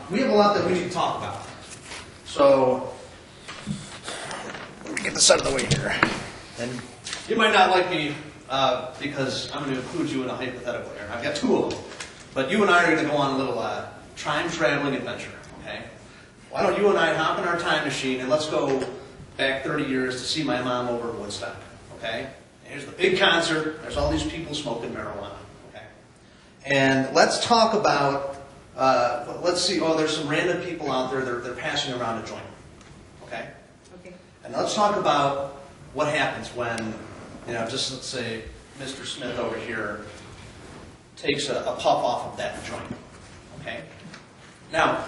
We have a lot that we need to talk about. So, let me get this out of the way here. And you might not like me because I'm going to include you in a hypothetical here. I've got two of them. But you and I are going to go on a little time-traveling adventure, okay? Why don't you and I hop in our time machine and let's go back 30 years to see my mom over at Woodstock, okay? Here's the big concert. There's all these people smoking marijuana, okay? And let's talk about, let's see, oh, there's some random people out there, they're passing around a joint, okay? Okay. And let's talk about what happens when, you know, just let's say Mr. Smith over here takes a puff off of that joint, okay? Now,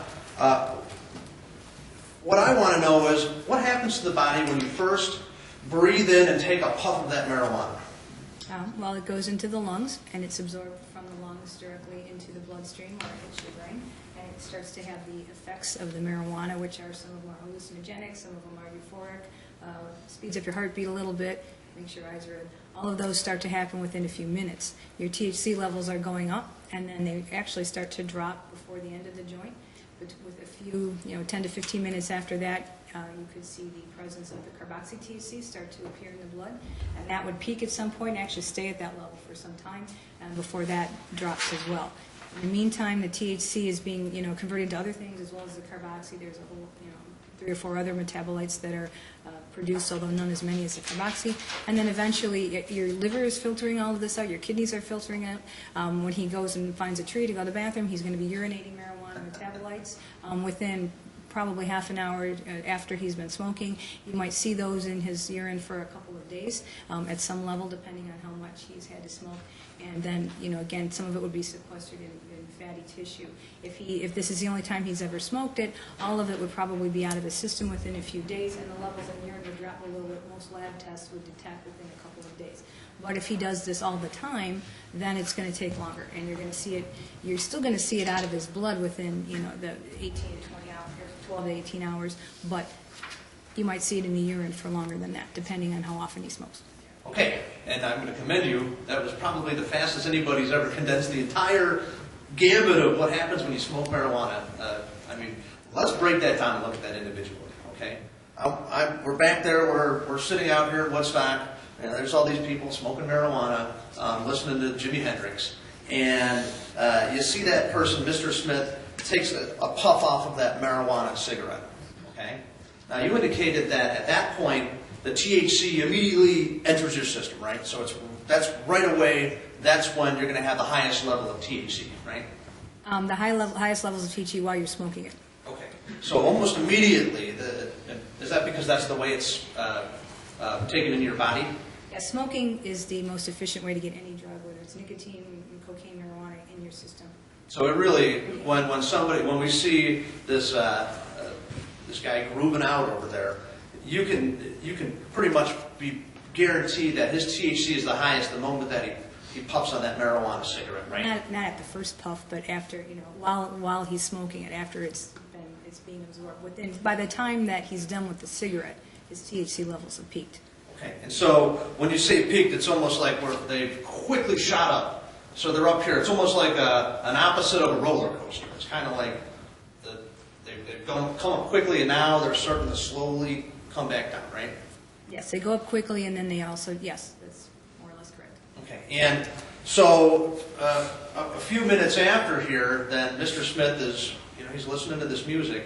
what I want to know is, what happens to the body when you first breathe in and take a puff of that marijuana? Well, it goes into the lungs, and it's absorbed from the lungs directly into the bloodstream or hits your brain, and it starts to have the effects of the marijuana, which are some of them are hallucinogenic, some of them are euphoric, speeds up your heartbeat a little bit, makes your eyes red. All of those start to happen within a few minutes. Your THC levels are going up, and then they actually start to drop before the end of the joint. But with a few, 10 to 15 minutes after that, you could see the presence of the carboxy THC start to appear in the blood, and that would peak at some point and actually stay at that level for some time, and before that drops as well. In the meantime, the THC is being, converted to other things as well as the carboxy. There's a whole, 3 or 4 other metabolites that are produced, although none as many as the carboxy. And then eventually, your liver is filtering all of this out. Your kidneys are filtering out. When he goes and finds a tree to go to the bathroom, he's going to be urinating marijuana metabolites. Within probably half an hour after he's been smoking, you might see those in his urine for a couple of days at some level, depending on how much he's had to smoke. And then, again, some of it would be sequestered in fatty tissue. If this is the only time he's ever smoked it, all of it would probably be out of his system within a few days, and the levels in urine would drop a little bit. Most lab tests would detect within a couple of days. But if he does this all the time, then it's going to take longer, and you're going to see it. You're still going to see it out of his blood within, the 18 to 20 hours, 12 to 18 hours. But you might see it in the urine for longer than that, depending on how often he smokes. Okay, and I'm going to commend you. That was probably the fastest anybody's ever condensed the entire gambit of what happens when you smoke marijuana. Let's break that down and look at that individually, okay? We're back there, we're sitting out here at Woodstock, and there's all these people smoking marijuana, listening to Jimi Hendrix, and you see that person, Mr. Smith, takes a puff off of that marijuana cigarette, okay? Now, you indicated that at that point, the THC immediately enters your system, right? So that's right away, that's when you're going to have the highest level of THC, right? The highest levels of THC while you're smoking it. Okay. So almost immediately, is that because that's the way it's taken into your body? Yeah, smoking is the most efficient way to get any drug, whether it's nicotine, cocaine, marijuana, in your system. So it really, when we see this this guy grooving out over there, you can pretty much be guaranteed that his THC is the highest the moment that he puffs on that marijuana cigarette, right? Not at the first puff, but after, while he's smoking it, after it's being absorbed. By the time that he's done with the cigarette, his THC levels have peaked. Okay, and so when you say peaked, it's almost like they've quickly shot up. So they're up here. It's almost like an opposite of a roller coaster. It's kind of like they've come up quickly, and now they're starting to slowly come back down, right? Yes, they go up quickly, and then they also, yes, that's more or less correct. Okay, and so a few minutes after here, then Mr. Smith is, he's listening to this music,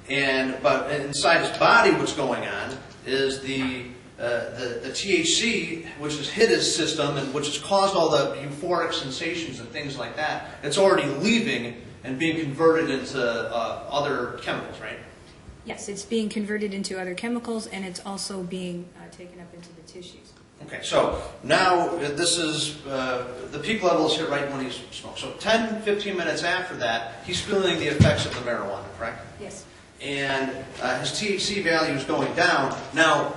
but inside his body, what's going on is the THC, which has hit his system and which has caused all the euphoric sensations and things like that. It's already leaving and being converted into other chemicals, right? Yes, it's being converted into other chemicals, and it's also being taken up into the tissues. Okay, so now this is, the peak levels hit right when he's smoked. So 10, 15 minutes after that, he's feeling the effects of the marijuana, correct? Yes. And his THC value is going down. Now,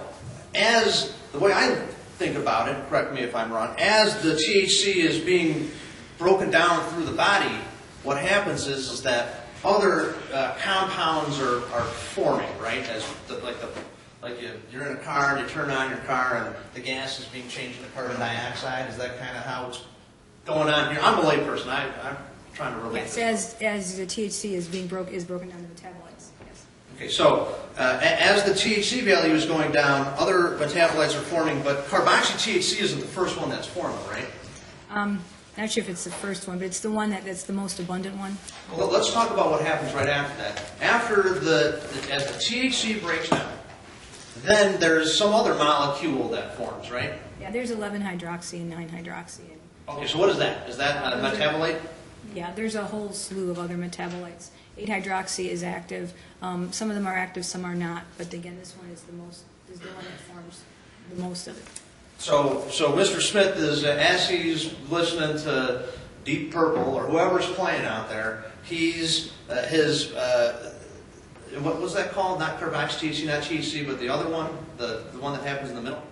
as the way I think about it, correct me if I'm wrong, as the THC is being broken down through the body, what happens is that other compounds are forming, right? You're in a car and you turn on your car and the gas is being changed into carbon dioxide. Is that kind of how it's going on here? I'm a layperson. I'm trying to relate. Yes, as the THC is broken down to metabolites. Yes. Okay, so as the THC value is going down, other metabolites are forming, but carboxy-THC isn't the first one that's forming, right? Not sure if it's the first one, but it's the one that's the most abundant one. Well, let's talk about what happens right after that. As the THC breaks down, then there's some other molecule that forms, right? Yeah, there's 11-hydroxy and 9-hydroxy. Okay, so what is that? Is that a metabolite? Yeah, there's a whole slew of other metabolites. 8-hydroxy is active. Some of them are active, some are not. But again, this one is the one that forms the most of it. So Mr. Smith is, as he's listening to Deep Purple or whoever's playing out there, he's what was that called? Not carboxy-THC, not THC, but the other one, the one that happens in the middle.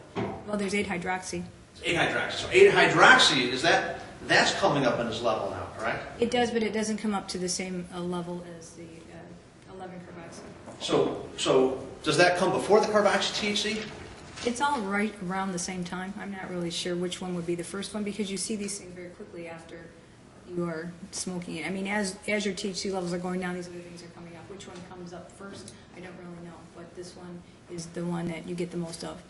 Well, there's 8-hydroxy. 8-hydroxy. So 8-hydroxy that's coming up in his level now, correct? It does, but it doesn't come up to the same level as the 11-carboxy. So does that come before the carboxy-THC? It's all right around the same time. I'm not really sure which one would be the first one because you see these things very quickly after you are smoking it. I mean, as your THC levels are going down, these other things are coming up. Which one comes up first, I don't really know. But this one is the one that you get the most of.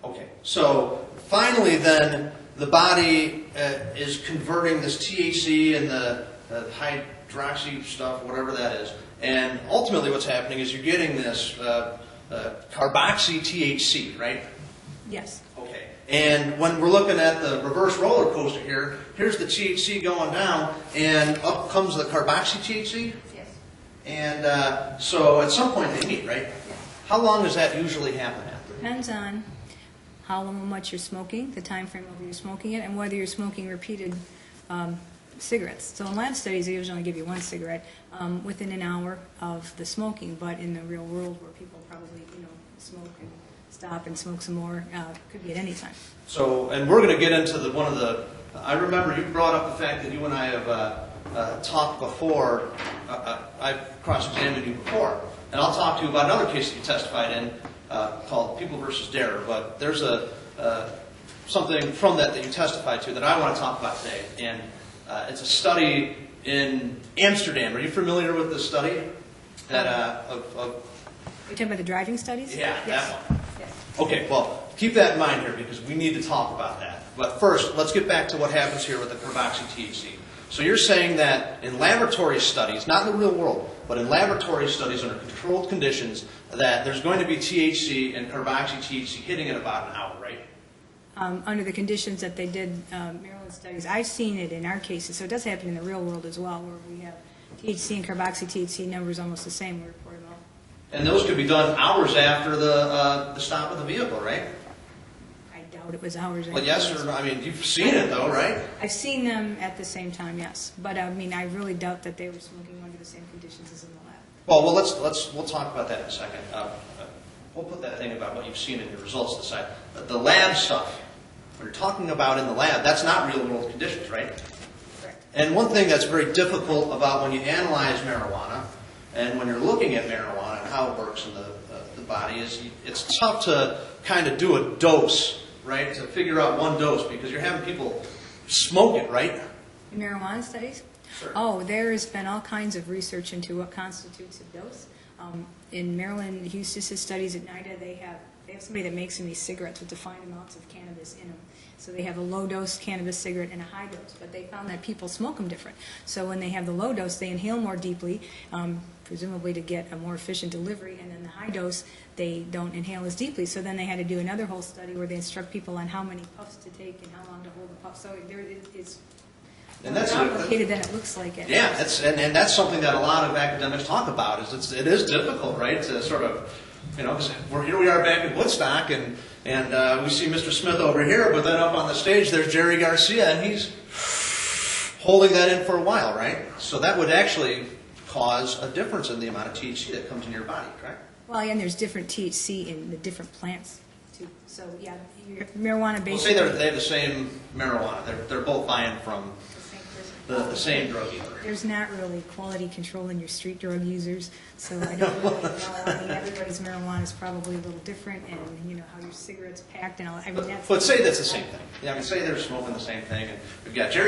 Okay. So finally then, the body is converting this THC and the hydroxy stuff, whatever that is. And ultimately what's happening is you're getting this carboxy-THC, right? Yes. Okay. And when we're looking at the reverse roller coaster here, here's the THC going down, and up comes the carboxy-THC? Yes. And so at some point they meet, right? Yes. How long does that usually happen at? Depends on how much you're smoking, the time frame of you're smoking it, and whether you're smoking repeated cigarettes. So in lab studies, they usually only give you one cigarette within an hour of the smoking, but in the real world where people probably, smoke and stop and smoke some more, could be at any time. So, and we're going to get into I remember you brought up the fact that you and I have talked before, I've cross-examined you before, and I'll talk to you about another case that you testified in called People versus Dare, but there's something from that you testified to that I want to talk about today, and it's a study in Amsterdam. Are you familiar with this study? You're talking about the driving studies? Yeah, yes. that one. Yes. Okay, well, keep that in mind here because we need to talk about that. But first, let's get back to what happens here with the carboxy-THC. So you're saying that in laboratory studies, not in the real world, but in laboratory studies under controlled conditions, that there's going to be THC and carboxy-THC hitting in about an hour, right? Under the conditions that they did Maryland studies. I've seen it in our cases, so it does happen in the real world as well, where we have THC and carboxy-THC numbers almost the same. We report them all. And those could be done hours after the stop of the vehicle, right? I doubt it was hours. Well, yes, or I mean, you've seen it though, right? I've seen them at the same time, yes. But I mean, I really doubt that they were smoking under the same conditions as in the lab. Well, we'll talk about that in a second. We'll put that thing about what you've seen in your results aside. The lab stuff, when you're talking about in the lab, that's not real world conditions, right? Correct. And one thing that's very difficult about when you analyze marijuana and when you're looking at marijuana and how it works in the body is it's tough to kind of do a dose, right? To figure out one dose because you're having people smoke it, right? In marijuana studies? Sure. Oh, there has been all kinds of research into what constitutes a dose. In Maryland, Eustis's studies at NIDA, they have somebody that makes them these cigarettes with defined amounts of cannabis in them. So they have a low-dose cannabis cigarette and a high dose, but they found that people smoke them different. So when they have the low dose, they inhale more deeply, presumably to get a more efficient delivery, and then the high dose, they don't inhale as deeply. So then they had to do another whole study where they instruct people on how many puffs to take and how long to hold the puff. So it's more complicated than it looks like. Yeah, and that's something that a lot of academics talk about. It is difficult, right, to sort of, because here we are back in Woodstock, and we see Mr. Smith over here, but then up on the stage there's Jerry Garcia, and he's holding that in for a while, right? So that would actually cause a difference in the amount of THC that comes in your body, correct? Well, and there's different THC in the different plants, too. So, yeah, your marijuana Well, basically... say they have the same marijuana. They're both buying from the same drug dealer. There's not really quality control in your street drug users, so I don't really know. I mean, everybody's marijuana is probably a little different, and how your cigarette's packed and all. I mean, that's. But say that's the same thing. Yeah, I mean, say they're smoking the same thing, and we've got Jerry